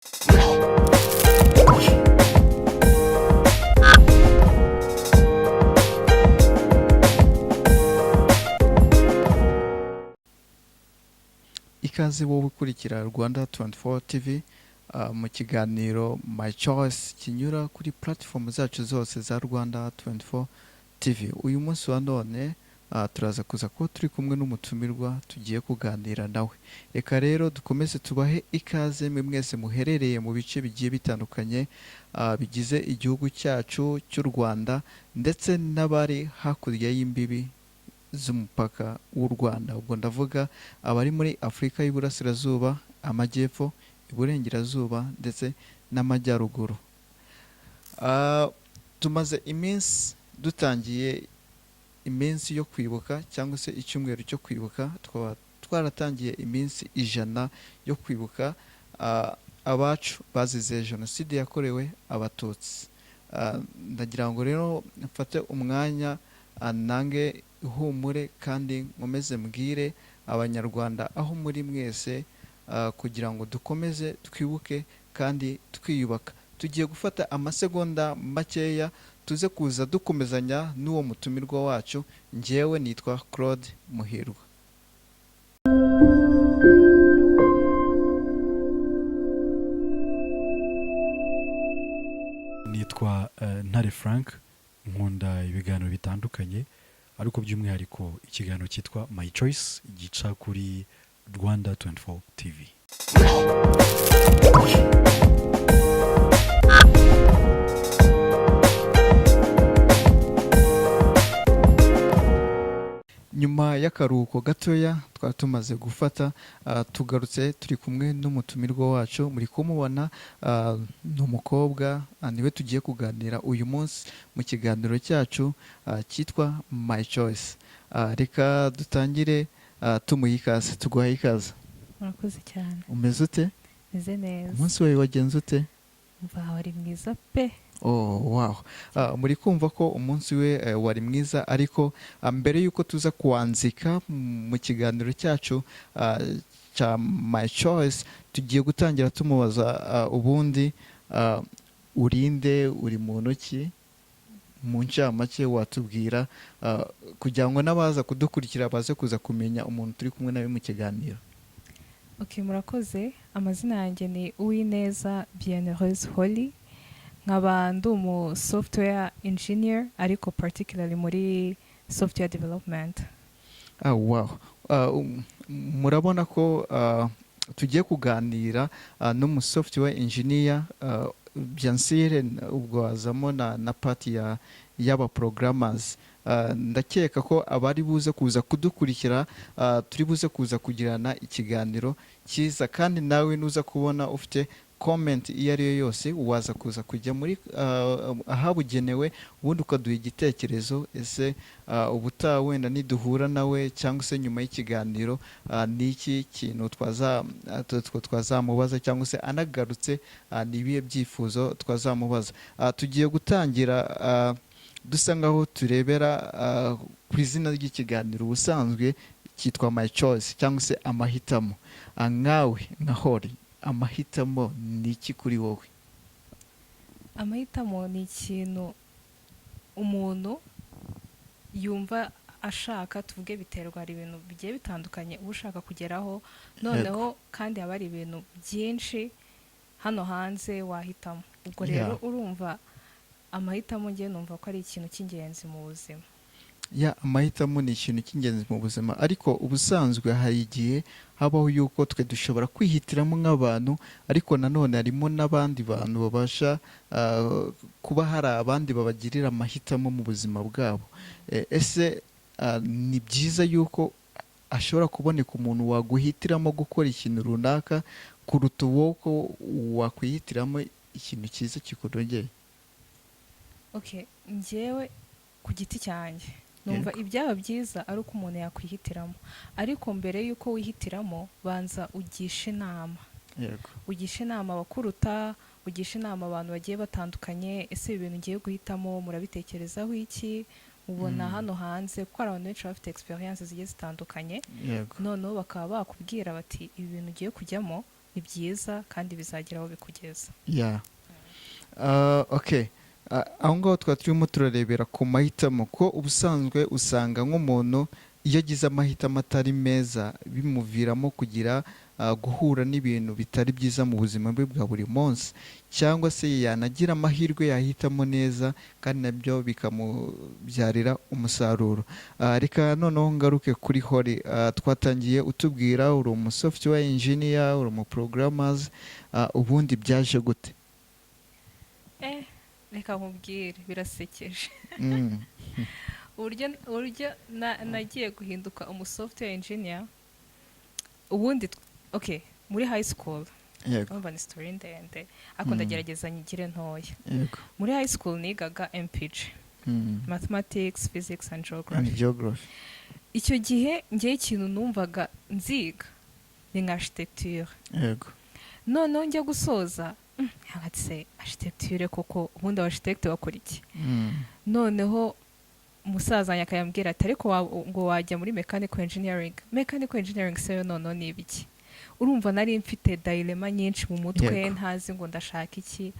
Ikaze wowe ukurikira Rwanda 24 TV mu kiganiro My Choice kinyura kuri platform zacu zose za Rwanda 24 TV. Uyu munsi wa none turaza kuza ko turi kumwe n'umutumirwa tugiye kuganira nawe. Reka rero dukomeze tubahe ikaze mwese muherereye mu bice bigiye bitandukanye bigize igihugu cyacu cy'u Rwanda ndetse n'abari hakurya y'imbibi z'umupaka w'u Rwanda. Ubwo ndavuga abari muri Afurika y'Iburasirazuba, Amajyepfo, Iburengerazuba ndetse n'Amajyaruguru. Tumaze iminsi dutangiye iminsi yo kwibuka cyangwa se icyumweru cyo kwibuka, twaratangiye iminsi 100 yo kwibuka abacu bazize jenoside yakorewe abatutsi. Ndagira ngo rero mfate umwanya nange ihumure kandi nkomeze mbwire abanyarwanda aho muri mwese kugira ngo dukomeze twibuke kandi twiyubaka. Tugiye gufata amasegonda makeya tuze kuza dukomezanya n'uwo mutumirwa wacu. Njyewe nitwa Claude Muhirwa. Nitwa Ntare Frank, nkunda ibiganiro bitandukanye ariko by'umwihariko ikiganiro cyitwa My Choice gica kuri Rwanda 24 TV. Nyuma y'akaruhuko gatoya twari tumaze gufata, tugarutse turi kumwe n'umutumirwa wacu. Muri kumubona n'umukobwa, niwe tugiye kuganira uyu munsi mu kiganiro cyacu cyitwa My Choice. Reka dutangire tumuha ikaze. Tuguhaye ikaze. Murakoze cyane. Umeze ute? Meze neza. Umunsi wawe wagenze ute? Mva wari mwiza pe. Oh wow. Muri kumva ko umunsi we wari mwiza, ariko mbere yuko tuza kuwanzika mu kiganiro cyacu cya My Choice, tugiye gutangira tumubaza ubundi urinde, uri muntu ki? Mu ncamake watubwira kugira ngo n'abaza kudukurikira baze kuza kumenya umuntu turi kumwe nawe mu kiganiro. Okay, murakoze. Amazina yanjye ni Uwineza Bienheureuse Holly. Nkaba ndi umu software engineer ariko particularly muri software development. Wow. Murabona ko tugiye kuganira n'umu software engineer, bien sûr ubwo azamo na party y'aba programmers. Ndakeka ko abari buze kuza kudukurikira turi buze kuza kugirana ikiganiro cyiza, kandi nawe nuza kubona ufite comment iyo ari yo yose waza kuza kujya muri ahabugenewe ubundi ukaduha igitekerezo. Ese ubutaha wenda niduhura nawe cyangwa se nyuma y'ikiganiro n'iki kintu twazamubaza cyangwa se anagarutse n'ibihe byifuzo twazamubaza. Tugiye gutangira dusa ngaho turebera ku izina ry'ikiganiro ubusanzwe cyitwa My Choice cyangwa se amahitamo. Nkawe nka Holly, amahitamo ni iki kuri wowe? Amahitamo ni ikintu umuntu yumva ashaka, tuvuge biterwa, hari ibintu bigiye bitandukanye uba ushaka kugeraho, noneho kandi haba hari ibintu byinshi hano hanze wahitamo. Ubwo rero urumva amahitamo ngiye numva ko ari ikintu cy'ingenzi mu buzima. Amahitamo ni ikintu cy'ingenzi mu buzima, ariko ubusanzwe hari igihe habaho yuko twe dushobora kwihitiramo nk'abantu, ariko nanone harimo n'abandi bantu babasha kuba hari abandi babagirira amahitamo mu buzima bwabo. Ese ni byiza yuko ashobora kuboneka umuntu waguhitiramo gukora ikintu runaka kuruta wowe ko wakwihitiramo ikintu cyiza kikunogeye? Okay, njyewe ku giti cyanjye numva ibyaba byiza ari uko umuntu yakwihitiramo, ariko mbere yuko wihitiramo banza ugisha inama. Ugisha inama abakuruta, ugisha inama abantu bagiye batandukanye. Ese ibintu ugiye guhitamo murabitekerezaho iki? Ubona hano hanze kuko abantu benshi bafite experience zigiye zitandukanye, noneho bakaba bakubwira bati ibi bintu ugiye kujyamo ni byiza kandi bizagera aho bikugeza. Yeah. Okay. Aho ngaho twari turimo turarebera ku mahitamo ko ubusanzwe usanga nk'umuntu iyo agize amahitamo atari meza bimuviramo kugira guhura n'ibintu bitari byiza mu buzima bwe bwa buri munsi, cyangwa se yanagira amahirwe yahitamo neza kandi nabyo bikamubyarira umusaruro. Reka noneho ngaruke kuri Holly. Twatangiye utubwira uri umu software engineer, uri umu programmers, ubundi byaje gute? Reka nkubwire birasekeje. uburyo nagiye guhinduka umu software engineer ubundi okay muri high school. Urumva ni story ndende ariko ndagerageza nyigire ntoya. Muri high school nigaga MPG, mathematics, physics and geography. Icyo gihe ngiye ikintu numvaga nziga ni nka architecture. Noneho njya gusoza ngatse architecture koko ubundi architect wakora iki? Noneho umusaza yakayambwira ati ariko ngo wajya muri mechanical engineering se noneho ni ibiki? Urumva nari mfite dilemma nyinshi mu mutwe ntazi ngo ndashaka iki.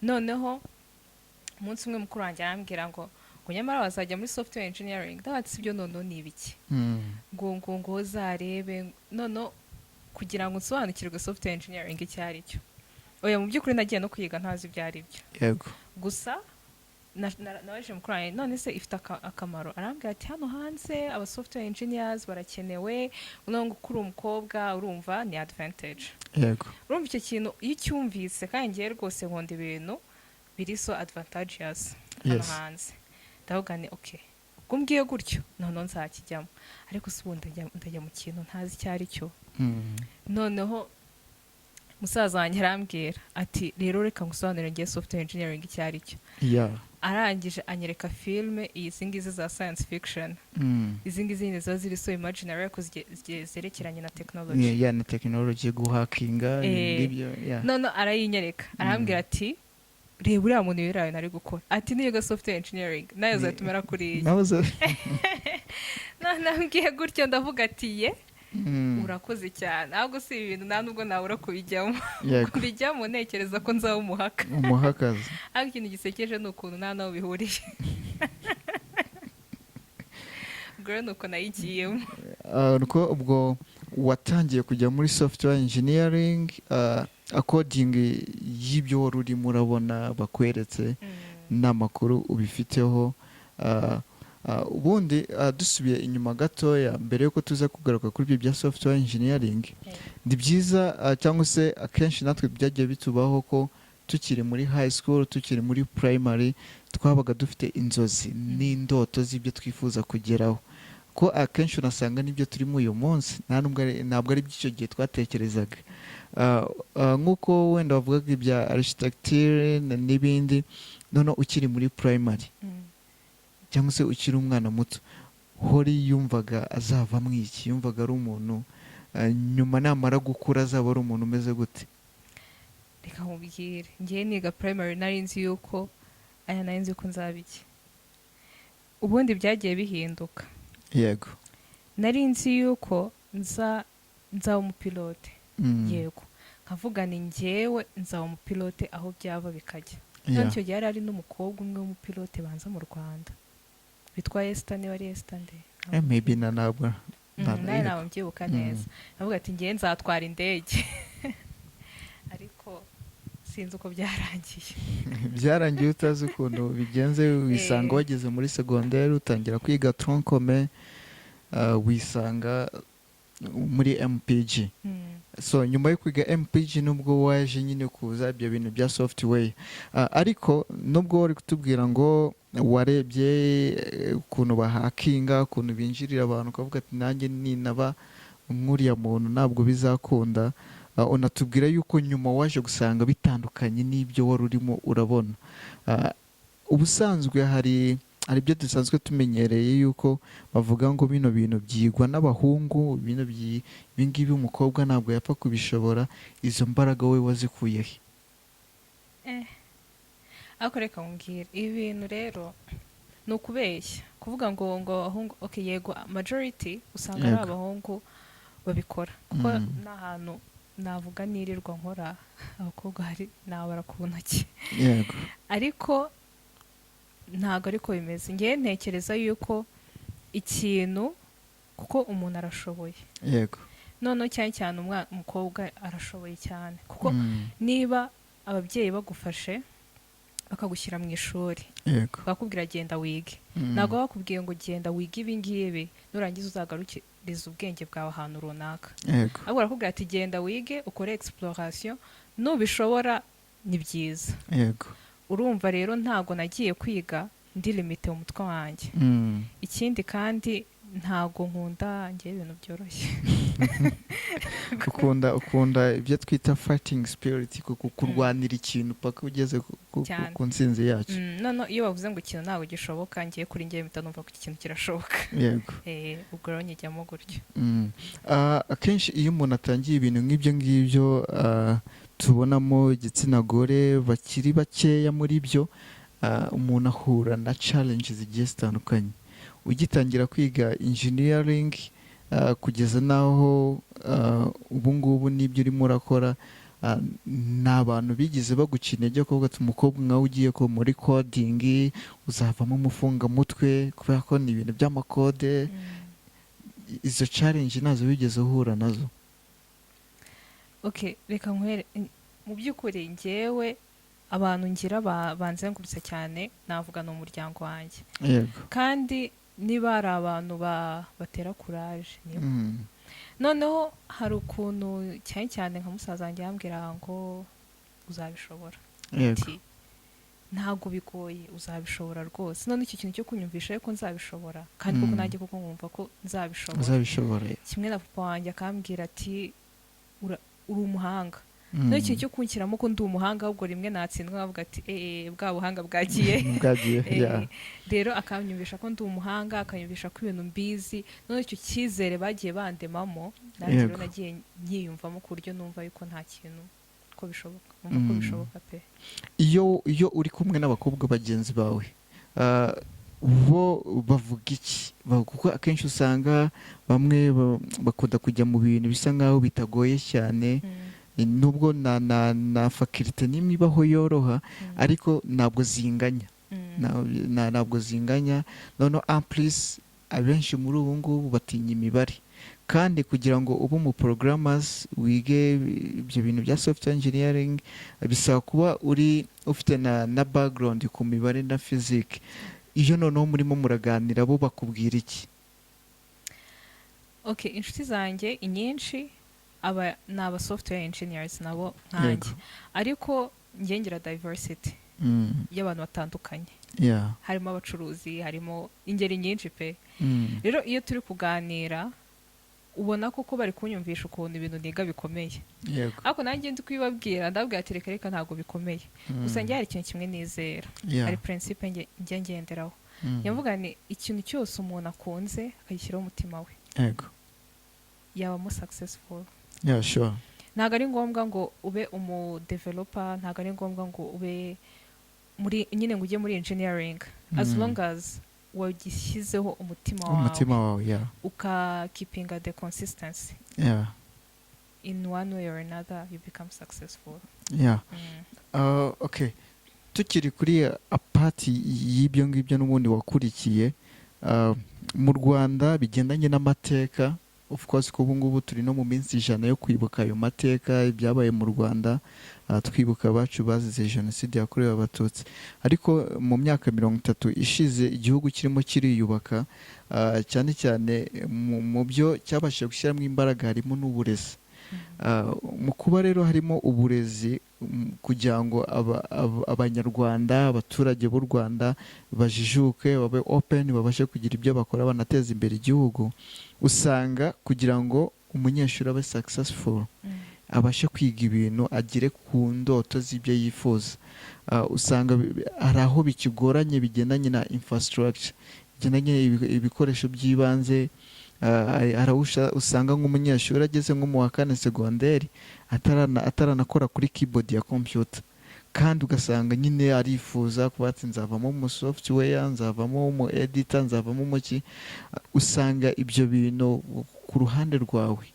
Noneho umunsi umwe mukuru wanjye arambwira ngo nyamara wazajya muri software engineering. Ndabati ibyo noneho ni ibiki? ngo zarebe noneho kugira ngo nsobanukirwe software engineering icyo ari cyo. Oya mu by'ukuri nagiye no kwiga ntazi ibyo ari byo. Gusa nabaje mukuru wanjye none se ifite akamaro. Arambwira ati hano hanze aba software engineers barakenewe, ngo kuri umukobwa urumva ni advantage. Urumva icyo kintu iyo cyumvise kandi ngiye rwose nkunda ibintu biri so advantageous hano hanze. Ndavuga ni okay ubwo mbwiye gutyo noneho nzakijyamo, ariko si ubundi ndajya mu kintu ntazi icyo ari cyo. Noneho musaza wanjye arambwira ati rero reka ngusobanurire ngiye software engineering icyo ari cyo. Arangije anyereka filme izi ngizi za science fiction. Izi ngizi ni zo ziri so imaginary ariko zerekeranye na technology. Na technology guhakinga n'ibyo. None arayinyereka arambwira ati reba uriya muntu wirayo nari gukora. Ati niyo software engineering nayo zatumera kuri iyi. Nambwiye gutyo ndavuga ati ye urakoze cyane. Ahubwo si ibintu nta nubwo nabura kubijyamo. Kubijyamo ntekereza ko nzaba umuhakazi. Ariko ikintu gisekeje ni ukuntu nta naho bihuriye. Ubwo nuko nayigiyemo. Nuko ubwo watangiye kujya muri software engineering according y'ibyo wari urimo urabona bakweretse n'amakuru ubifiteho. Ubundi dusubiye inyuma gatoya mbere yuko tuza kugaruka kuri ibyo bya software engineering, ni byiza cyangwa se akenshi natwe byagiye bitubaho ko tukiri muri high school, tukiri muri primary, twabaga dufite inzozi n'indoto z'ibyo twifuza kugeraho, ko akenshi unasanga n'ibyo turimo uyu munsi ntabwo ari by'icyo gihe twatekerezaga. Nk'uko wenda wavugaga ibya architecture n'ibindi, noneho ukiri muri primary cyangwa se ukiri umwana muto, Holly yumvaga azavamo iki? Yumvaga ari umuntu nyuma namara gukura azaba ari umuntu umeze gute? Reka nkubwire, ngiye niga primary nari nzi yuko nzaba iki. Ubundi byagiye bihinduka. Nari nzi yuko nzaba umupilote. Nkavuga ni njyewe nzaba umupilote aho byaba bikajya. Icyo gihe yari ari n'umukobwa umwe w'umupilote banza mu Rwanda bitwa Esther. Niba ari Esther nde? Maybe ntabwo ntabwo mbyibuka neza. Navuga ati ngiye nzatwara indege. Ariko sinzi uko byarangiye. Byarangiye utazi ukuntu bigenze. Wisanga wageze muri secondaire utangira kwiga tronc commun, wisanga muri MPG. So nyuma yo kwiga MPG nubwo waje nyine kuza ibyo bintu bya software, ariko nubwo wari kutubwira ngo warebye ukuntu bahakinga, ukuntu binjirira abantu, ukavuga ati nanjye ninaba nk'uriya muntu ntabwo bizakunda, unatubwira yuko nyuma waje gusanga bitandukanye n'ibyo wari urimo urabona. Ubusanzwe hari ibyo dusanzwe tumenyereye yuko bavuga ngo bino bintu byigwa n'abahungu, ibi ngibi umukobwa ntabwo yapfa kubishobora. Izo mbaraga we wazikuye he? Ariko reka nkubwire ibi bintu rero ni ukubeshya kuvuga ngo abahungu. Okay, yego majority usanga ari abahungu babikora kuko n'ahantu navuga nirirwa nkora abakobwa hari nabara ku ntoki yego ariko ntabwo ariko bimeze ngewe ntekereza yuko ikintu kuko umuntu arashoboye yego noneho cyane cyane umukobwa arashoboye cyane kuko Mm, niba ababyeyi bagufashe bakagushyira mu ishuri yego bakubwira genda wige Mm, ntabwo bakubwiye ngo genda wige ibi ngibi nurangiza uzagarukiriza ubwenge bwawe ahantu runaka yego ahubwo barakubwira ati genda wige ukore exploration nubishobora ni byiza yego urumva rero ntabwo nagiye kwiga ndi limite mu mutwe wanjye Mm, ikindi kandi ntabwo nkunda ngewe ibintu byoroshye ukunda ibyo twita fighting spirit kurwanira ikintu paka ugeze Cyane. ku ntsinzi yacyo noneho iyo bavuze ngo ikintu ntabwo gishoboka ngiye kuri ngewe mpita numva ko iki kintu kirashoboka yego ubwo rero nyijyamo gutyo Mm. Akenshi iyo umuntu atangiye ibintu nk'ibyo ngibyo tubonamo igitsina gore bakiri bakeya muri byo umuntu ahura na challenge zigiye zitandukanye ugitangira kwiga engineering kugeza n'aho ubu ngubu n'ibyo urimo urakora ni abantu bigeze baguca intege kuvuga ati umukobwa nkawe ugiye ko muri coding uzavamo umufungamutwe kubera ko ni ibintu by'amakode izo challenge nazo wigeze uhura nazo okay reka nkwere mu by'ukuri ngewe abantu ngira banzengurutse cyane navuga ni umuryango wanjye yego kandi niba hari abantu batera kuraje nibo Mm. noneho hari ukuntu cyane cyane nka musaza wanjye yambwira ngo uzabishobora yego ati ntabwo bigoye uzabishobora rwose none icyo kintu cyo kunyumvisha ko nzabishobora kandi koko nanjye koko nkumva ko nzabishobora uzabishobora kimwe na papa wanjye akambwira ati uri umuhanga Mm. none ikintu cyo kunshyiramo ko ndi umuhanga ahubwo rimwe natsindwa nkavuga ati bwa buhanga bwagiye bwagiye yeah. rero akanyumvisha ko ndi umuhanga akanyumvisha ko ibintu mbizi none icyo cyizere bagiye bandemamo nanjye rero Yego. nagiye nyiyumvamo ku buryo numva yuko nta kintu ko bishoboka numva ko bishoboka pe iyo uri kumwe n'abakobwa bagenzi bawe bo bavuga iki kuko akenshi usanga bamwe bakunda kujya mu bintu bisa nkaho bitagoye cyane nubwo na fakirite n'imwe ibaho yoroha ariko ntabwo zinganya ntabwo zinganya noneho ampulisi abenshi muri ubu ngubu batinya imibare kandi kugira ngo ube umu programmers wige ibyo bintu bya software engineering bisaba kuba ufite na background ku mibare na physics iyo noneho murimo muraganira bo bakubwira iki okay inshuti zanjye inyinshi ni aba software engineers nabo nkanjye ariko njye ngira diversity y'abantu batandukanye harimo abacuruzi harimo ingeri nyinshi pe rero iyo turi kuganira ubona koko bari kunyumvisha ukuntu ibintu niga bikomeye ariko nanjye ndi kubibabwira ndabwira ati reka ntabwo bikomeye gusa njye hari ikintu kimwe nizera hari principe njya ngenderaho yavuga ni ikintu cyose umuntu akunze akagishyiraho umutima we yabamo successful ntabwo ari ngombwa ngo ube umudeveloper ntabwo ari ngombwa ngo ube nyine ngo ujye muri engineering as long as wagishyizeho umutima wawe ukakipinga the consistency in one way or another you become successful okay tukiri kuri apati y'ibyo ngibyo n'ubundi wakurikiye mu Rwanda bigendanye n'amateka of course ko ubu ngubu turi no mu minsi 100 yo kwibuka ayo mateka ibyabaye mu Rwanda twibuka abacu bazize jenoside yakorewe abatutsi ariko mu myaka 30 ishize igihugu kirimo kiriyubaka cyane cyane mu byo cyabashije gushyiramo imbaraga harimo n'uburezi mu kuba rero harimo uburezi kugira ngo abanyarwanda abaturage b'u Rwanda bajijuke babe open babashe kugira ibyo bakora banateza imbere igihugu usanga kugira ngo umunyeshuri abe successful abashe kwiga ibintu agire ku ndoto z'ibyo yifuza usanga hari aho bikigoranye bigendanye na infrastructure bigendanye ibikoresho by'ibanze usanga nk'umunyeshuri ageze nko mu wa 4 segonderi ataranakora kuri keyboard ya computer kandi ugasanga nyine arifuza kuba ati nzavamo mu software nzavamo mu editor nzavamo mu ki usanga ibyo bintu ku ruhande rwawe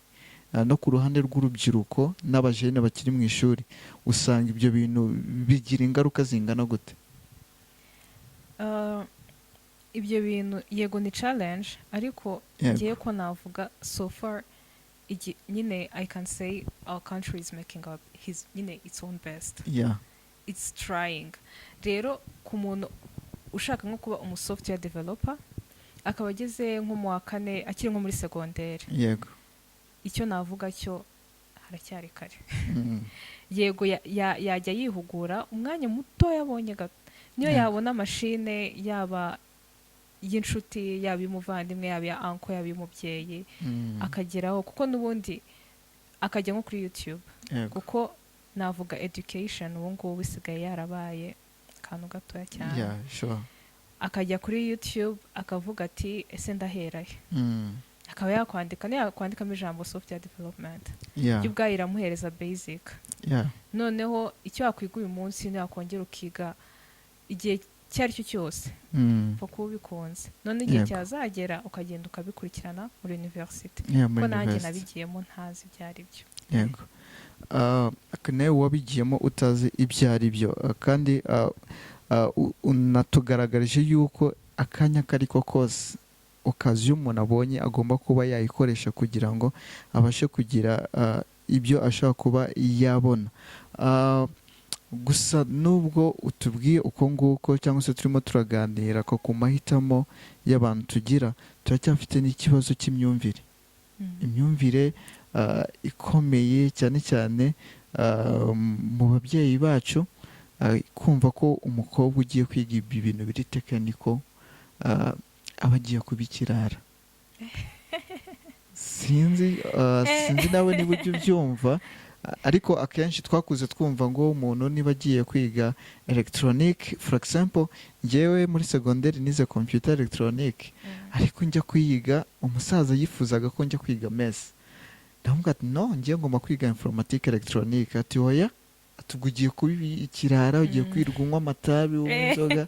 no ku ruhande rw'urubyiruko n'abajene bakiri mu ishuri usanga ibyo bintu bigira ingaruka zingana gute? Ibyo bintu yego ni challenge ariko Yego. ngiye ko navuga so far nyine I can say our country is making up nyine its own best. Yeah. It's trying. Rero ku muntu ushaka nko kuba software developer akaba ageze nko mu wa kane akiri nko muri segonderi, Yego. icyo navuga cyo haracyari kare. Mm. Yego yajya yihugura umwanya muto yabonye gato niyo Yeah. yabona mashine yaba y'inshuti yaba y'umuvandimwe yaba ya anko yaba y'umubyeyi akageraho, kuko n'ubundi akajya nko kuri YouTube. Yego. Kuko navuga education ubu ngubu bisigaye yarabaye akantu gatoya cyane. Yeah, sure. Akajya kuri YouTube akavuga ati ese ndaherahe, akaba yakwandikamo ijambo software development. Yeah. Ibyo ubwayo iramuhereza basic. Yeah. Noneho icyo wakwiga uyu munsi wakongera ukiga igihe icyo ari cyo cyose upfa kuba ubikunze, none igihe Yego. cyazagera ukagenda ukabikurikirana muri university. Yeah, muri Kuko nanjye university. nabigiyemo ntazi ibyo ari byo. Yego. Nawe wabigiyemo utazi ibyo ari byo, kandi unatugaragarije yuko akanya kariko kose okaziyo umuntu abonye agomba kuba yayikoresha kugira ngo abashe kugira ibyo ashaka kuba yabona. Gusa nubwo utubwiye uko nguko cyangwa se turimo turaganira ko ku mahitamo y'abantu tugira, turacyafite n'ikibazo cy'imyumvire. Imyumvire ikomeye cyane cyane mu babyeyi bacu, kumva ko umukobwa ugiye kwiga ibi bintu biri tekiniko aba agiye kuba ikirara. Sinzi nawe niba ujya ubyumva, ariko akenshi twakuze twumva ngo umuntu niba agiye kwiga electronic, for example njyewe muri segonderi nize computer electronic, ariko njya kwiga umusaza yifuzaga ko njya kwiga mess. Ndavuga ati no, ngiye ngomba kwiga informatique electronic. Ati oya, tugugiye kuba ikirara, ugiye kwirwa unywa amatabi w'inzoga.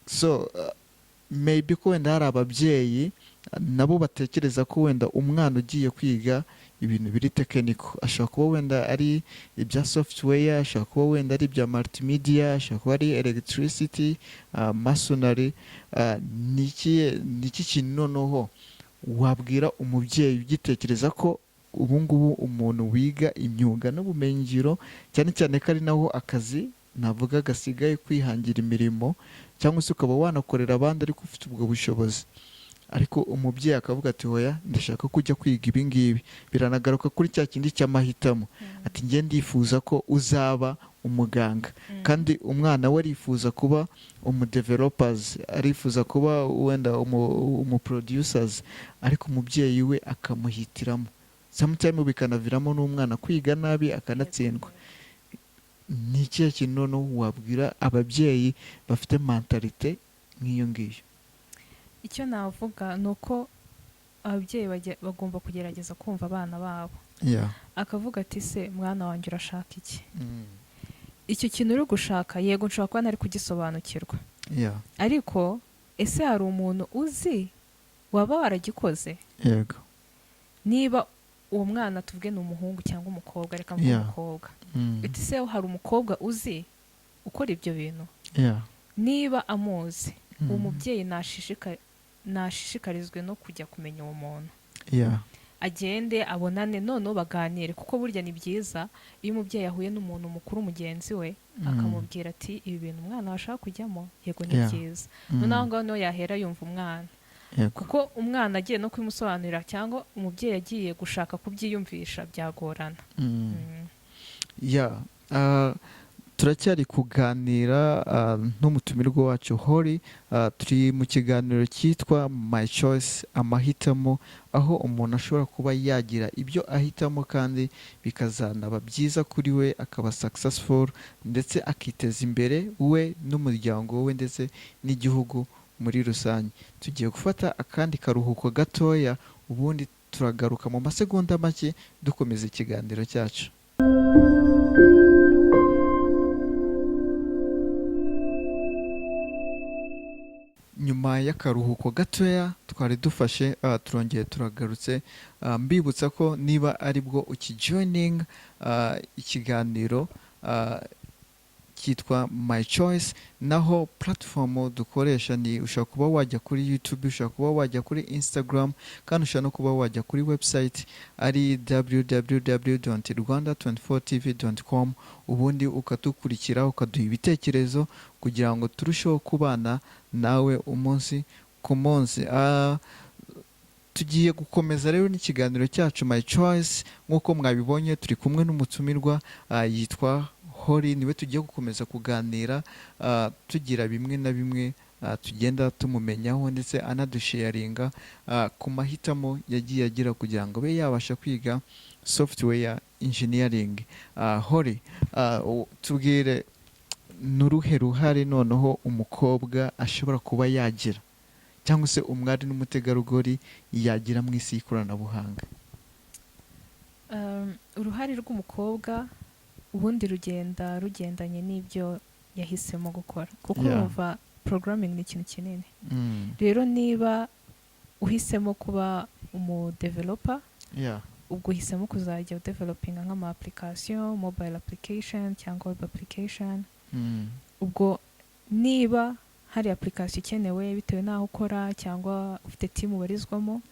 So maybe ko wenda hari ababyeyi nabo batekereza ko wenda umwana ugiye kwiga ibintu biri tekiniko ashobora kuba wenda ari ibya software, ashobora kuba wenda ari ibya multimedia, ashobora kuba ari electricity, masonary. Niki kintu noneho wabwira umubyeyi ugitekereza ko ubu ngubu umuntu wiga imyuga n'ubumenyingiro, cyane cyane ko ari naho akazi navuga gasigaye kwihangira imirimo, cyangwa se ukaba wanakorera abandi ariko ufite ubwo bushobozi, ariko umubyeyi akavuga ati hoya ndashaka kujya kwiga ibi ngibi. Biranagaruka kuri cya kindi cy'amahitamo, ati njye ndifuza ko uzaba umuganga, kandi umwana we arifuza kuba umudevelopers, arifuza kuba wenda umuproducers, ariko umubyeyi we akamuhitiramo. Sometimes bikanaviramo n'umwana kwiga nabi akanatsindwa. Ni ikihe kintu noneho wabwira ababyeyi bafite mentalite nk'iyo ngiyo? Icyo navuga ni uko ababyeyi bagomba kugerageza kumva abana babo. Akavuga ati se mwana wanjye urashaka iki? Icyo kintu uri gushaka, yego nshobora kuba ntari kugisobanukirwa, ariko ese hari umuntu uzi waba waragikoze? Yego. Niba uwo mwana tuvuge ni umuhungu cyangwa umukobwa, reka mvuge umukobwa, ati se hari umukobwa uzi ukora ibyo bintu? Niba amuzi, uwo mubyeyi nashishikarizwe no kujya kumenya uwo muntu. Agende abonane noneho baganire, kuko burya ni byiza iyo umubyeyi ahuye n'umuntu mukuru mugenzi we akamubwira ati ibi bintu umwana washaka kujyamo, yego ni byiza. Noneho ngaho niho yahera yumva umwana, kuko umwana agiye no kwimusobanurira cyangwa umubyeyi agiye gushaka kubyiyumvisha byagorana. Turacyari kuganira n'umutumirwa wacu Holly. Turi mu kiganiro cyitwa My Choice, amahitamo, aho umuntu ashobora kuba yagira ibyo ahitamo kandi bikazanaba byiza kuri we, akaba successful ndetse akiteza imbere we n'umuryango we ndetse n'igihugu muri rusange. Tugiye gufata akandi karuhuko gatoya, ubundi turagaruka mu masegonda make dukomeza ikiganiro cyacu. Nyuma nyuma y'akaruhuko gatoya twari dufashe turongeye turagarutse. Mbibutsa ko niba aribwo ukijoining ikiganiro cyitwa My Choice, naho platform dukoresha ni ushobora kuba wajya kuri YouTube, ushobora kuba wajya kuri Instagram, kandi ushobora no kuba wajya kuri website ari www.rwanda24tv.com, ubundi ukatukurikira ukaduha ibitekerezo kugira ngo turusheho kubana nawe umunsi ku munsi. Tugiye gukomeza rero n'ikiganiro cyacu My Choice. Nk'uko mwabibonye turi kumwe n'umutumirwa yitwa Holly, niwe tugiye gukomeza kuganira tugira bimwe na bimwe tugenda tumumenyaho ndetse anadusharinga ku mahitamo yagiye agira kugira ngo abe yabasha kwiga software engineering. Holly, tubwire n'uruhe ruhare noneho umukobwa ashobora kuba yagira cyangwa se umwari n'umutegarugori yagira mu isi y'ikoranabuhanga? Uruhare rw'umukobwa ubundi rugendanye n'ibyo yahisemo gukora, kuko urumva programming ni ikintu kinini. Rero niba uhisemo kuba umudeveloper, ubwo uhisemo kuzajya udevelopinga nk'ama application, mobile application cyangwa web application. Ubwo niba hari application ikenewe bitewe n'aho ukora cyangwa ufite team ubarizwamo,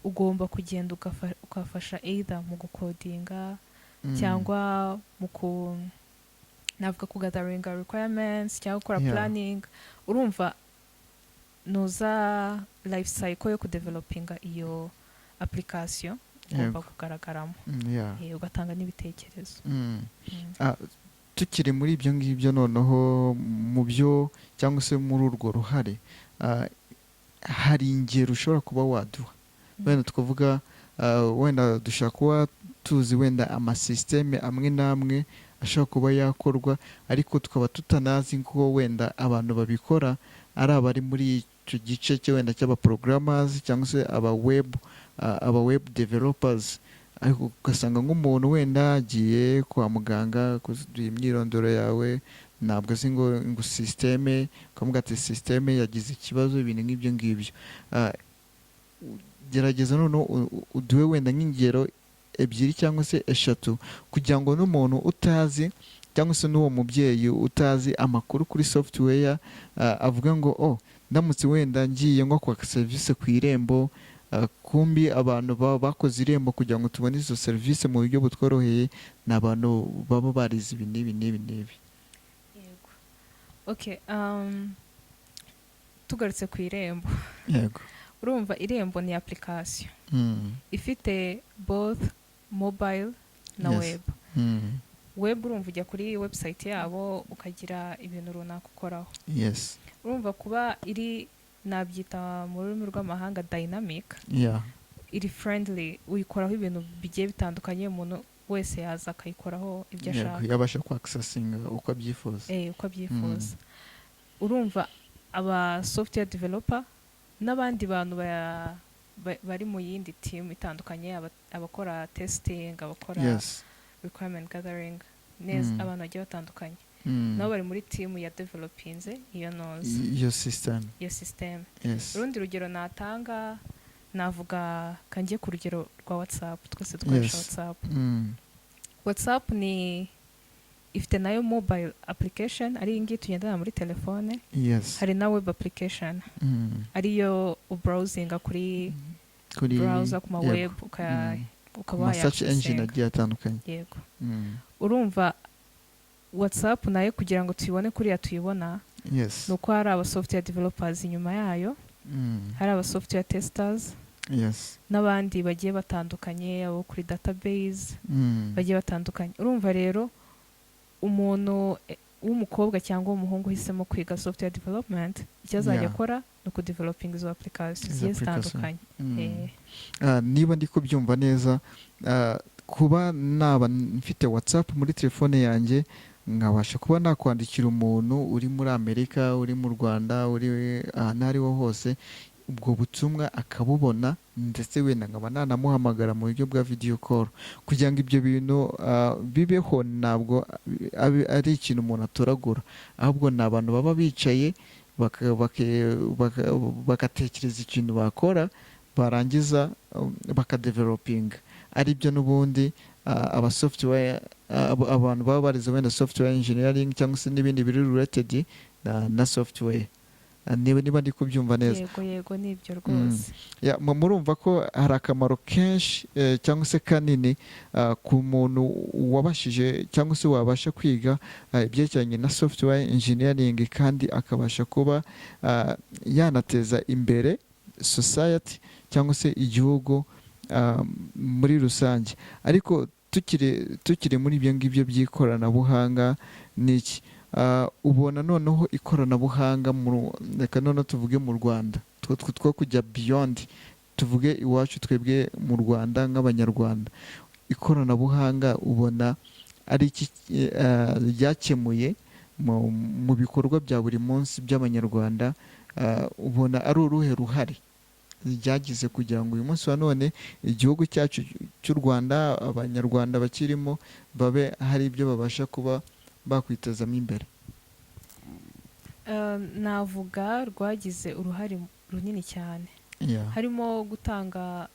ugomba kugenda ukafasha either mu gukodinga cyangwa navuga kugathering requirements cyangwa gukora planning. Urumva nuza life cycle yo kudevelopinga iyo application ugomba kugaragaramo, ugatanga n'ibitekerezo. Tukiri muri ibyo ngibyo noneho mu byo cyangwa se muri urwo ruhare, hari ingero ushobora kuba waduha? Wenda tukavuga wenda dushaka kuba tuzi wenda amasysiteme amwe n'amwe ashobora kuba yakorwa, ariko tukaba tutanazi ko wenda abantu babikora ari abari muri icyo gice cyo wenda cy'abaprogrammers cyangwa se aba web developers. Ariko ugasanga nk'umuntu wenda agiye kwa muganga kuzuza imyirondoro yawe, ntabwo azi ngo systeme, ukavuga ati systeme yagize ikibazo, ibintu nk'ibyo ngibyo. Gerageza noneho uduhe wenda nk'ingero ebyiri cyangwa se eshatu kugira ngo n'umuntu utazi cyangwa se n'uwo mubyeyi utazi amakuru kuri software avuga ngo ndamutse wenda ngiye nko kwaka serivisi ku Irembo, kumbi abantu baba bakoze Irembo kugira ngo tubone izo serivisi mu buryo butworoheye ni abantu baba barize ibi n'ibi n'ibi n'ibi. Yego. Okay, tugarutse ku Irembo. Yego. Urumva Irembo ni application ifite both mobile na web. Web urumva ujya kuri website yabo ukagira ibintu runaka ukoraho. Yes. Urumva kuba iri nabyita mu rurimi rw'amahanga dynamic, iri friendly, uyikoraho ibintu bigiye bitandukanye, umuntu wese yaza akayikoraho ibyo ashaka, yabasha ku accessinga uko abyifuza. Uko abyifuza. Urumva aba software developer n'abandi bantu bari mu yindi team itandukanye, abakora testing, abakora requirement gathering, abantu bagiye batandukanye, nabo bari muri team ya developinze iyo system. Urundi rugero natanga, navuga kangiye ku rugero rwa WhatsApp. Twese dukoresha WhatsApp. WhatsApp ni ifite nayo mobile application, ari ingi tugendana muri telefone. Hari na web application, ariyo browsinga kuri browser ku ma web, ukaba search engine agiye atandukanye. Yego. Urumva WhatsApp nayo kugira ngo tuyibone kuriya tuyibona, nuko hari aba software developers inyuma yayo, hari aba software testers, n'abandi bagiye batandukanye, abo kuri database bagiye batandukanye. Urumva rero umuntu w'umukobwa cyangwa w'umuhungu uhisemo kwiga software development, icyo azajya akora ni ukudevelopinga izo applications zigiye zitandukanye. Niba ndi kubyumva neza, kuba naba mfite WhatsApp muri telefone yanjye, nkabasha kuba nakwandikira umuntu uri muri Amerika, uri mu Rwanda, uri ahantu ariho hose, ubwo butumwa akabubona, ndetse wenda nkaba nanamuhamagara mu buryo bwa video call. Kugira ngo ibyo bintu bibeho, ntabwo ari ikintu umuntu atoragura, ahubwo ni abantu baba bicaye bagatekereza ikintu bakora barangiza bakadevelopinga ari byo n'ubundi aba software abantu baba barize wenda software engineering cyangwa se n'ibindi biri related na software. Niba ndi kubyumva neza. Yego nibyo rwose. Murumva ko hari akamaro kenshi cyangwa se kanini ku muntu wabashije cyangwa se wabasha kwiga ibyerekeranye na software engineering kandi akabasha kuba yanateza imbere society cyangwa se igihugu muri rusange. Ariko tukiri muri ibyo ngibyo by'ikoranabuhanga n'iki ubona noneho ikoranabuhanga reka noneho tuvuge mu Rwanda two kujya beyond tuvuge iwacu twebwe mu Rwanda nk'abanyarwanda, ikoranabuhanga ubona ari iki ryakemuye mu bikorwa bya buri munsi by'abanyarwanda, ubona ari uruhe ruhare ryagize kugira ngo uyu munsi wa none igihugu cyacu cy'u Rwanda abanyarwanda bakirimo babe hari ibyo babasha kuba bakwitezamo imbere? Navuga rwagize uruhare runini cyane, harimo gutanga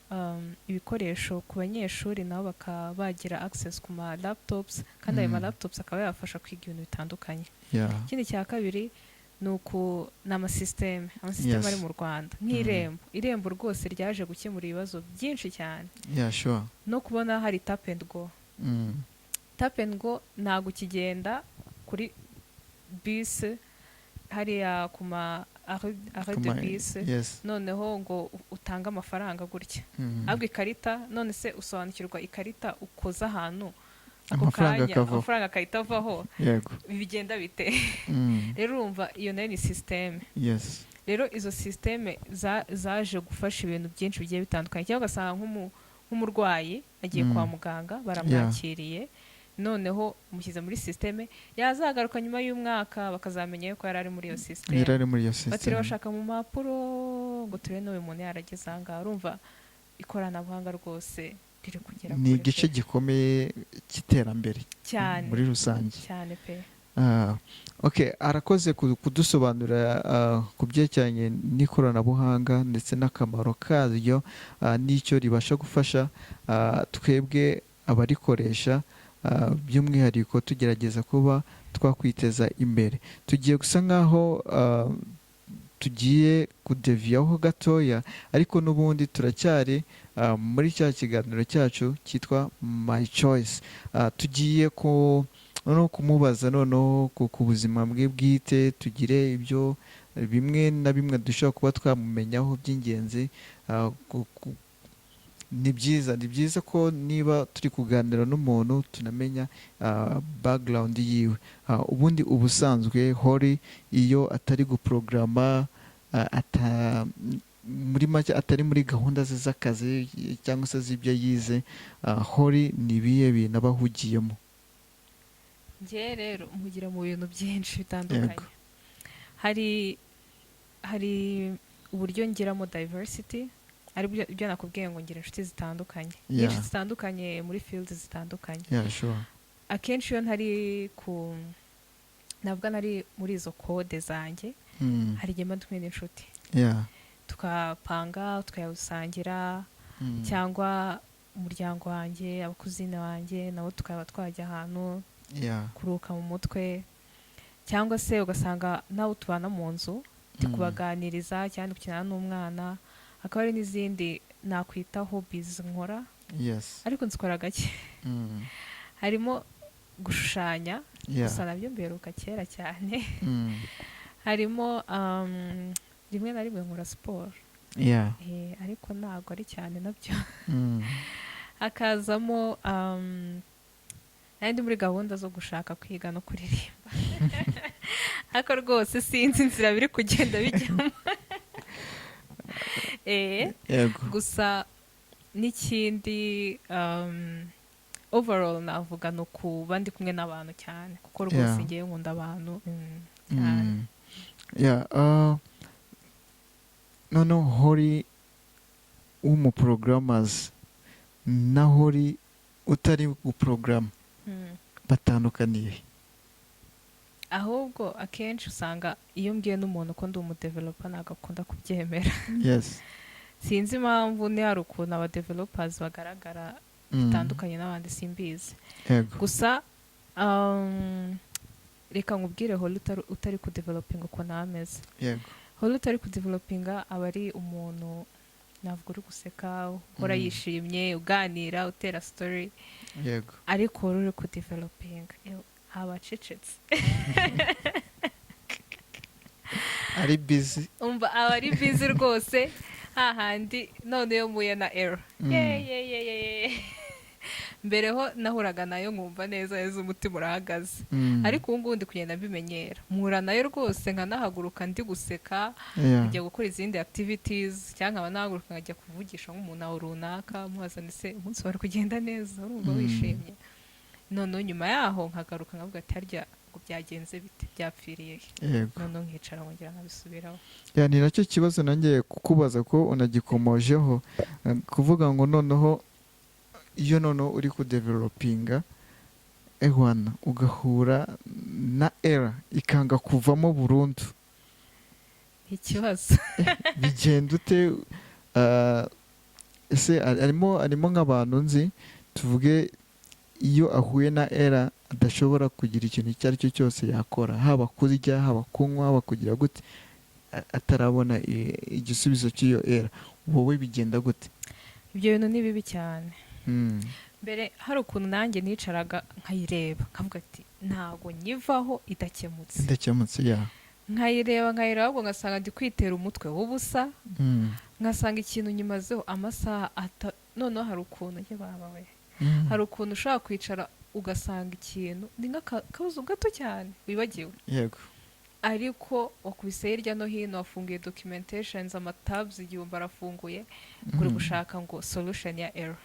ibikoresho ku banyeshuri nabo bakaba bagira access ku ma laptops kandi ayo ma laptops akaba yabafasha kwiga ibintu bitandukanye. Ikindi cya kabiri ni amasisiteme ari mu Rwanda nk'Irembo rwose ryaje gukemura ibibazo byinshi cyane. No kubona hari tap and go. Tap and go ntabwo ukigenda kuri bisi hariya ku ma arrêt de bisi noneho ngo utange amafaranga gutya, ahubwo ikarita, none se usobanukirwa ikarita ukoza ahantu ako kanya amafaranga akahita avaho, bigenda bite? Rero urumva iyo nayo ni systeme. Rero izo systeme zaje gufasha ibintu byinshi bigiye bitandukanye, cyangwa ugasanga nk'umurwayi agiye kwa muganga baramwakiriye, noneho umushyize muri systeme, yazagaruka nyuma y'umwaka bakazamenya yuko yari ari muri iyo systeme, batiri bashaka mu mpapuro ngo turebe n'uyu muntu yarageze aha ngaha. Urumva ikoranabuhanga rwose riri kugera ni igice gikomeye cy'iterambere cyane muri rusange cyane pe. Arakoze kudusobanurira ku byerekeranye n'ikoranabuhanga ndetse n'akamaro karyo n'icyo ribasha gufasha twebwe abarikoresha, by'umwihariko tugerageza kuba twakwiteza imbere. Tugiye gusa nkaho tugiye kudeviyaho gatoya, ariko n'ubundi turacyari muri cya kiganiro cyacu cyitwa My Choice. Tugiye kumubaza noneho ku buzima bwe bwite, tugire ibyo bimwe na bimwe dushobora kuba twamumenyaho by'ingenzi. Ni byiza ko niba turi kuganira n'umuntu tunamenya background yiwe. Ubundi ubusanzwe Holly iyo atari guprograma muri make atari muri gahunda ze z'akazi cyangwa se z'ibyo yize, Holly ni ibihe bintu aba ahugiyemo? Njye rero mpugira mu bintu byinshi bitandukanye. Hari uburyo ngiramo diversity, ari byo nakubwiye ngo ngira inshuti zitandukanye, nyinshi zitandukanye muri field zitandukanye. Akenshi iyo ntabwo nari muri izo kode zanjye, hari igihe mba kumwe n'inshuti tukapanga tukayawusangira, cyangwa umuryango wanjye, abakuzina banjye nabo tukaba twajya ahantu kuruhuka mu mutwe, cyangwa se ugasanga nawe tubana mu nzu tukubaganiriza cyangwa gukina n'umwana. Hakaba hari n'izindi nakwita hobbies nkora, ariko nzikora gake. Harimo gushushanya, gusa nabyo mberuka kera cyane. Harimo rimwe na rimwe nkora siporo, ariko ntabwo ari cyane nabyo. Hakazamo nandi muri gahunda zo gushaka kwiga no kuririmba, ariko rwose sinzi inzira biri kugenda bijyamo. Gusa n'ikindi overall navuga ni ukuba ndi kumwe n'abantu cyane, kuko rwose ngewe nkunda abantu cyane. Noneho Holly w'umuprogramazi na Holly utari guprograma batandukaniye? ahubwo akenshi usanga iyo mbwiye n'umuntu ko ndi umudeveloper ntabwo akunda kubyemera. yes Sinzi impamvu ni hari ukuntu abadevelopers bagaragara bitandukanye n'abandi simbizi. yego Gusa reka nkubwire Holly utari kudevelopinga uko nameze. yego Holly utari kudevelopinga aba ari umuntu navuga uri guseka uhora yishimye uganira utera story, yego ariko uri kudevelopinga aba acecetse. ari busy Umva aba ari busy rwose hahandi none yo muye na error. Mbere ho nahuraga nayo nkumva neza neza umutima urahagaze, ariko ubu ngubu ndi kugenda mbimenyera, mpura nayo rwose nkanahaguruka ndi guseka njya gukora izindi activities, cyangwa nkaba nahaguruka nkajya kuvugisha nk'umuntu aho runaka mubaza ese umunsi wari kugenda neza urumva wishimye, noneho nyuma yaho nkagaruka nkavuga ati harya ngo byagenze bite byapfiriye yego noneho nkicara nkongera nkabisubiraho. ni nacyo kibazo nanjye kukubaza ko unagikomojeho, kuvuga ngo noneho iyo noneho uri kudevelopinga ehwana ugahura na era ikanga kuvamo burundu, ikibazo bigenda ute? Ese arimo nk'abantu nzi tuvuge iyo ahuye na era adashobora kugira ikintu icyo ari cyo cyose yakora, haba kurya haba kunywa haba kugira gute, atarabona igisubizo cy'iyo era, wowe bigenda gute? ibyo bintu ni bibi cyane. Mbere hari ukuntu nanjye nicaraga nkayireba nkavuga ati ntago nyivaho idakemutse ya nkayireba ahubwo ngasanga ndi kwitera umutwe w'ubusa, ngasanga ikintu nyimazeho amasaha noneho hari ukuntu babawe hari ukuntu ushobora kwicara ugasanga ikintu ni nk'akabuzo gato cyane wibagiwe, yego ariko wakubise hirya no hino, wafunguye documentations, amatabs igihumbi arafunguye, kuri gushaka ngo solution ya error,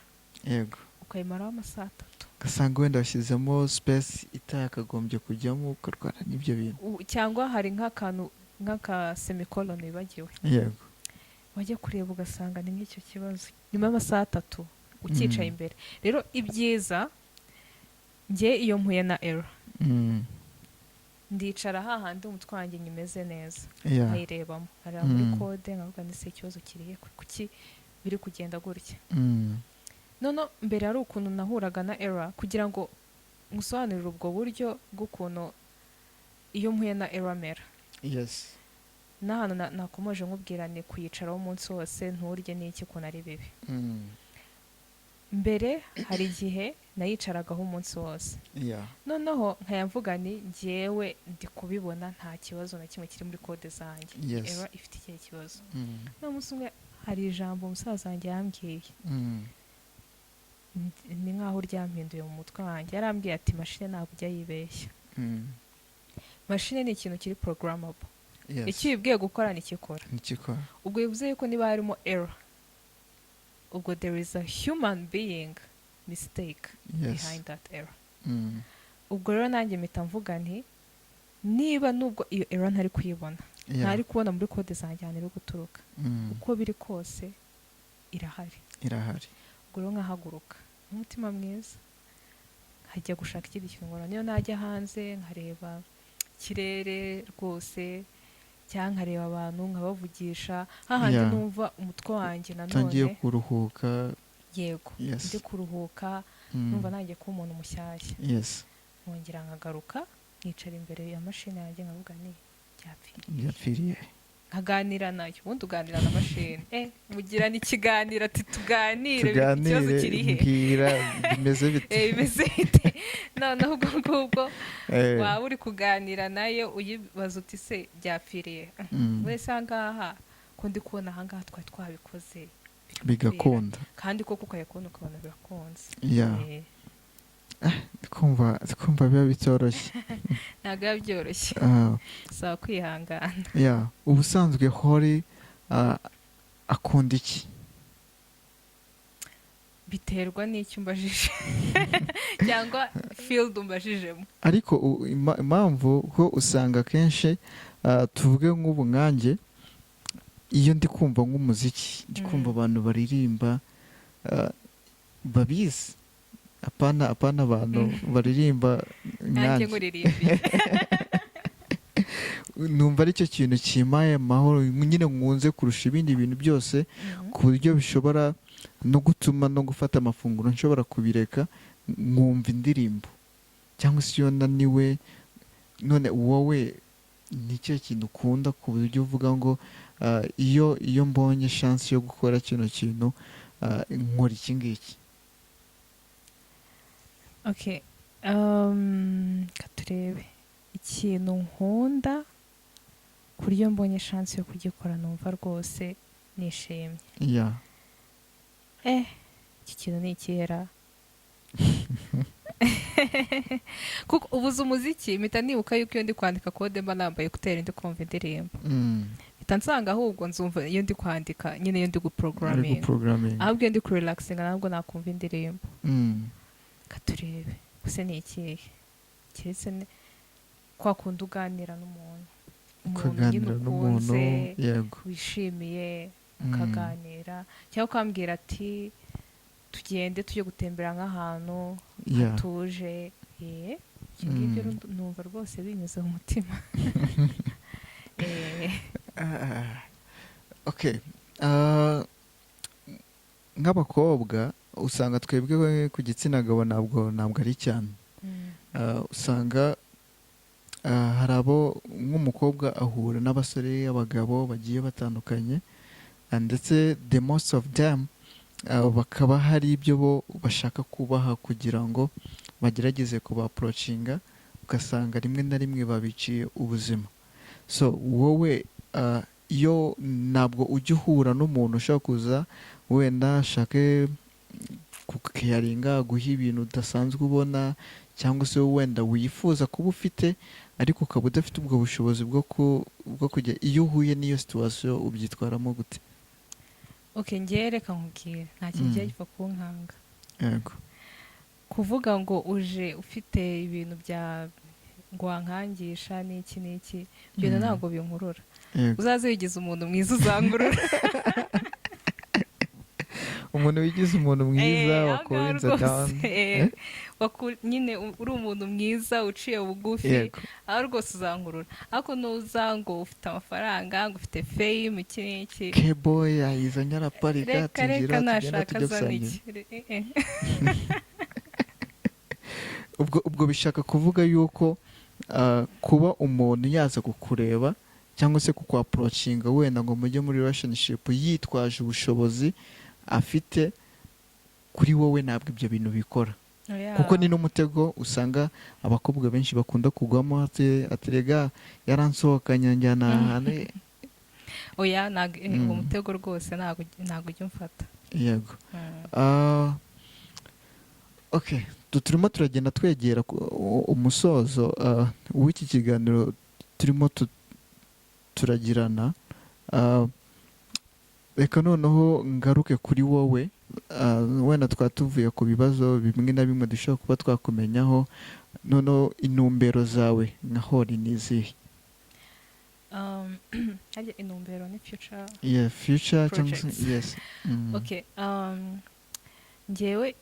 yego ukayimaraho amasaha 3 ugasanga wenda washyizemo space itakagombye kujyamo ukarwara n'ibyo bintu, cyangwa hari nk'akantu nk'aka semicolon wibagiwe, yego wajya kureba ugasanga ni nk'icyo kibazo nyuma y'amasaha 3 ukicaye imbere. Rero ibyiza njye iyo mpuye na error ndicara hahandi umutwe wanjye nyimeze neza nkayirebamo, hari muri code nkavuga ni se ikibazo kiriye kuki biri kugenda gutya. Nono mbere hari ukuntu nahuraga na error, kugira ngo ngusobanurire ubwo buryo bw'ukuntu iyo mpuye na error mera. yes N'ahantu nakomeje nkubwira ni kuyicaraho umunsi wose nturye n'iki ukuntu ari bibi. Mbere hari igihe nayicaragaho umunsi wose, noneho nkayamvuga ni njyewe ndi kubibona nta kibazo na kimwe kiri muri kode zanjye, error ifite ikihe kibazo. N'umunsi umwe hari ijambo umusaza wanjye yambwiye, ni nkaho ryampinduye mu mutwe wanjye, yarambwiye ati machine ntabwo ujya yibeshya, machine ni ikintu kiri programmable, icyo uyibwiye gukora nikikora. Ubwo bivuze yuko niba harimo error, ubwo there is a human being mistake behind that error. Ubwo rero nanjye mpita mvuga nti niba nubwo iyo error ntari kuyibona, ntari kubona muri code zanjye ahantu iri guturuka, uko biri kose irahari. Ubwo rero nkahaguruka n'umutima mwiza nkajya gushaka ikindi kintu nkora, niyo najya hanze nkareba ikirere rwose, cyangwa nkareba abantu nkabavugisha, hahandi numva umutwe wanjye nanone tangiye kuruhuka. Yego ndi kuruhuka, numva nanjye kuba umuntu mushyashya. Nkongera nkagaruka nkicara imbere ya mashini yanjye nkavuga ni byapfiriye, nkaganira nayo. Ubundi uganira na mashini mugirana ikiganiro ati tuganire ikibazo kirihe, mbwira bimeze bite bimeze bite. noneho ubwo ngubwo waba uri kuganira nayo uyibaza uti se byapfiriye wese ahangaha ko ndi kubona ahangaha twari twabikoze bigakunda, kandi koko ukayakubona ukabona birakunze. kumva biba bitoroshye. Ntabwo biba byoroshye, saba kwihangana. Ubusanzwe Holly akunda iki? Biterwa n'icyo umbajije cyangwa field umbajijemo. Ariko impamvu ko usanga kenshi tuvuge nk'ubu nkanjye, iyo ndi kumva nk'umuziki, ndi kumva abantu baririmba babizi, apana abantu baririmba nkanjye nkuririmba numva aricyo kintu kimpaye amahoro nyine nkunze kurusha ibindi bintu byose, ku buryo bishobora no gutuma no gufata amafunguro nshobora kubireka nkumva indirimbo, cyangwa se iyo naniwe. None wowe ni icyo kintu ukunda ku buryo uvuga ngo iyo mbonye chance yo gukora kino kintu nkora iki ngiki? Okay. Katurebe ikintu nkunda ku buryo mbonye chance yo kugikora numva rwose nishimye. Yeah. Iki kintu ni ikihera. Kuko ubuze umuziki mpita nibuka yuko iyo ndi kwandika kode mba nambaye ekuteri ndi kumva indirimbo, mpita nsanga ahubwo nzumva iyo ndi kwandika nyine iyo ndi guprograming, ahubwo iyo ndi kurelaxinga ntabwo nakumva indirimbo. Katurebe gusa ni ikihe keretse kwa kundi uganira n'umuntu nyine ukunze wishimiye ukaganira, cyangwa ukambwira ati tugende tujye gutembera nk'ahantu hatuje. Ibyo ngibyo numva rwose binyuze mu mutima. Okay. Nk'abakobwa usanga twebwe ku gitsina gabo ntabwo ari cyane. Usanga hari abo nk'umukobwa ahura n'abasore abagabo bagiye batandukanye, ndetse the most of them bakaba hari ibyo bo bashaka kubaha kugira ngo bagerageze kubaapproachinga, ugasanga rimwe na rimwe babiciye ubuzima. So wowe iyo ntabwo ujya uhura n'umuntu ushaka kuza wenda ashake kukayaringa guha ibintu udasanzwe ubona, cyangwa se wenda wifuza kuba ufite ariko ukaba udafite ubwo bushobozi bwo kujya, iyo uhuye n'iyo situation ubyitwaramo gute? Okay, njye reka nkubwire nta kintu kijya gipfa kunkanga. Yego. Kuvuga ngo uje ufite ibintu bya ngo wankangisha n'iki n'iki, ibyo ntabwo binkurura. Uzaze wigize umuntu mwiza uzangurura. Umuntu wigize umuntu mwiza wakurinza down, nyine uri umuntu mwiza uciye bugufi, aho rwose uzangurura. Ariko nuza ngo ufite amafaranga ngo ufite fame iki n'iki, K-boy yayizanye araparika tugira tugenda tujya gusangira. Ubwo bishaka kuvuga yuko kuba umuntu yaza kukureba cyangwa se kukwapproachinga wenda ngo mujye muri relationship yitwaje ubushobozi afite kuri wowe, ntabwo ibyo bintu bikora. Kuko ni n'umutego usanga abakobwa benshi bakunda kugwamo, aterega yaransohokanye njyana ahantu. Oya, ntabwo umutego rwose ntabwo ujya umfata. Yego. Okay, turimo turagenda twegera umusozo w'iki kiganiro turimo turagirana. Reka noneho ngaruke kuri wowe, wenda twatuvuye ku bibazo bimwe na bimwe dushobora kuba twakumenyaho, noneho intumbero zawe nka Hori ni izihe? Harya intumbero ni future? Yeah, future projects. Yes. Okay, njyewe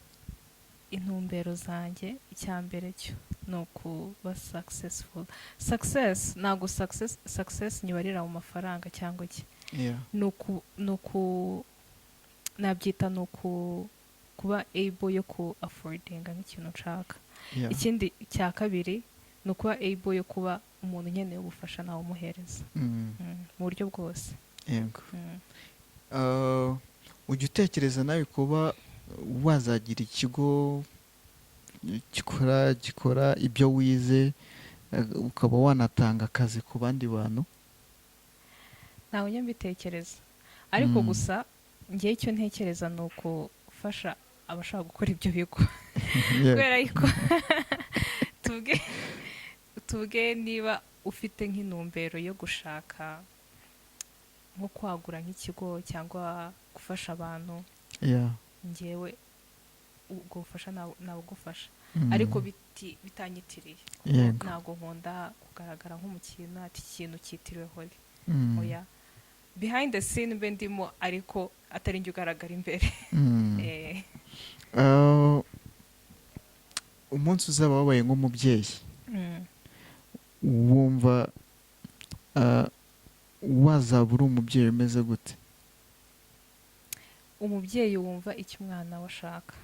intumbero zanjye icya mbere cyo ni ukuba successful. Success ntabwo success nyibarira mu mafaranga cyangwa iki. Nabyita ni kuba able yo ku affordinga nk'ikintu nshaka. Ikindi cya kabiri ni ukuba able yo kuba umuntu nkeneye ubufasha nawe umuhereza mu buryo bwose. Yego. Ujya utekereza nawe kuba wazagira ikigo gikora ibyo wize, ukaba wanatanga akazi ku bandi bantu? Ntawe njya mbitekereza, ariko gusa ngewe icyo ntekereza ni ukufasha abashaka gukora ibyo bigo. Kubera yuko tuvuge niba ufite nk'intumbero yo gushaka nko kwagura nk'ikigo cyangwa gufasha abantu, ngewe ubwo bufasha nabugufasha, ariko bitanyitiriye. Ntabwo nkunda kugaragara nk'umukino ati ikintu cyitiriwe Hori. Oya, behind the scene mbe ndimo ariko atari njye ugaragara imbere. Umunsi uzaba wabaye nk'umubyeyi, wumva wazaba uri umubyeyi umeze gute? umubyeyi wumva icyo umwana we ashaka.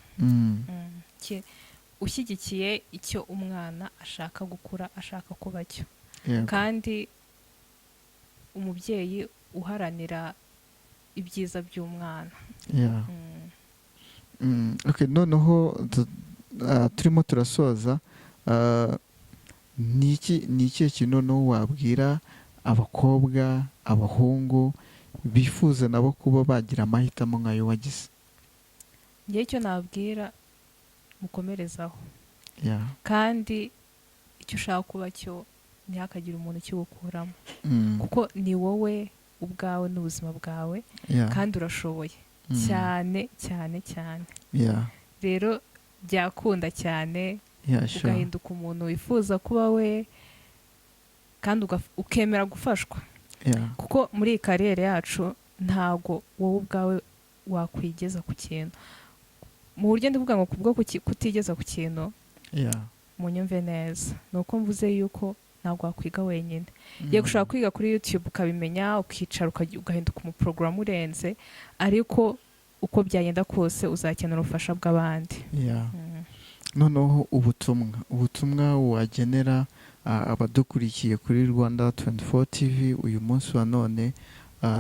Ushyigikiye icyo umwana ashaka gukura, ashaka kuba cyo, kandi umubyeyi uharanira ibyiza by'umwana. noneho turimo turasoza, ni ikihe kintu noneho wabwira abakobwa, abahungu bifuza nabo kuba bagira amahitamo nk'ayo wagize? ngewe icyo nabwira, mukomerezaho, kandi icyo ushaka kuba cyo ntihakagire umuntu ukiwukuramo, kuko ni wowe ubwawe n'ubuzima bwawe, kandi urashoboye cyane cyane cyane. rero byakunda cyane ugahinduka umuntu wifuza kuba we, kandi ukemera gufashwa, kuko muri iyi kariyeri yacu ntago wowe ubwawe wakwigeza ku kintu. mu buryo ndivuga ngo kubwo kutigeza ku kintu, munyumve neza, ni uko mvuze yuko ntabwo wakwiga wenyine. Yego ushobora kwiga kuri YouTube ukabimenya, ukicara ugahinduka umuporogaramu urenze, ariko uko byagenda kose uzakenera ubufasha bw'abandi. noneho ubutumwa wagenera abadukurikiye kuri Rwanda 24 TV uyu munsi wa none,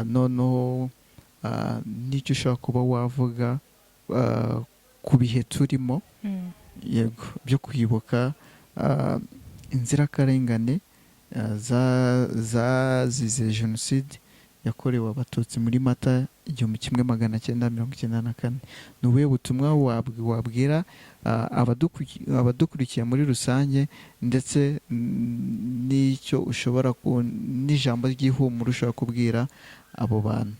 noneho n'icyo ushaka kuba wavuga ku bihe turimo, yego, byo kwibuka inzirakarengane zazize jenoside yakorewe abatutsi muri Mata 1994. ni ubuhe butumwa wabwira abadukurikiye muri rusange, ndetse n'icyo ushobora n'ijambo ry'ihumure ushobora kubwira abo bantu?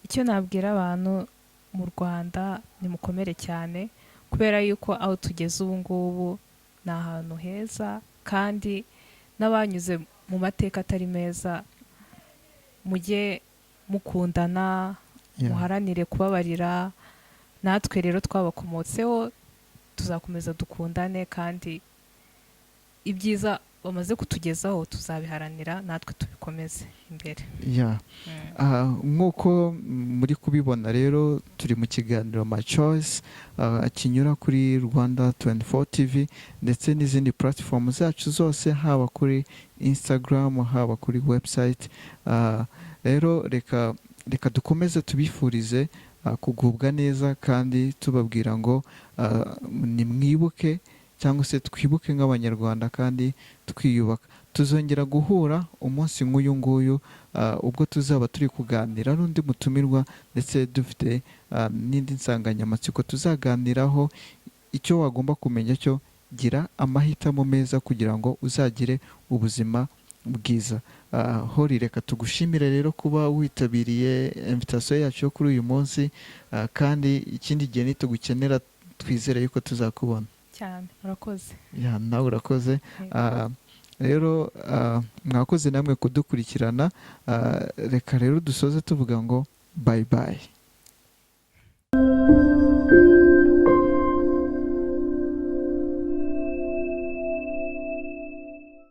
icyo nabwira abantu mu Rwanda, nimukomere cyane, kubera yuko aho tugeze ubu ngubu ni ahantu heza, kandi n'abanyuze mu mateka atari meza, mujye mukundana, muharanire kubabarira. natwe rero twabakomotseho, tuzakomeza dukundane, kandi ibyiza bamaze kutugezaho tuzabiharanira, natwe tubikomeze imbere. nk'uko muri kubibona rero, turi mu kiganiro My Choice kinyura kuri Rwanda 24 TV ndetse n'izindi platform zacu zose, haba kuri Instagram, haba kuri website. rero reka dukomeze tubifurize kugubwa neza, kandi tubabwira ngo nimwibuke, cyangwa se twibuke nk'abanyarwanda, kandi twiyubaka. tuzongera guhura umunsi nk'uyu nguyu, ubwo tuzaba turi kuganira n'undi mutumirwa, ndetse dufite n'indi nsanganyamatsiko tuzaganiraho. icyo wagomba kumenya cyo, gira amahitamo meza kugira ngo uzagire ubuzima bwiza. hori, reka tugushimire rero kuba witabiriye invitation yacu yo kuri uyu munsi, kandi ikindi gihe nitugukenera twizere yuko tuzakubona cyane. Urakoze. nawe urakoze. rero mwakoze namwe kudukurikirana. reka rero dusoze tuvuga ngo bye bye.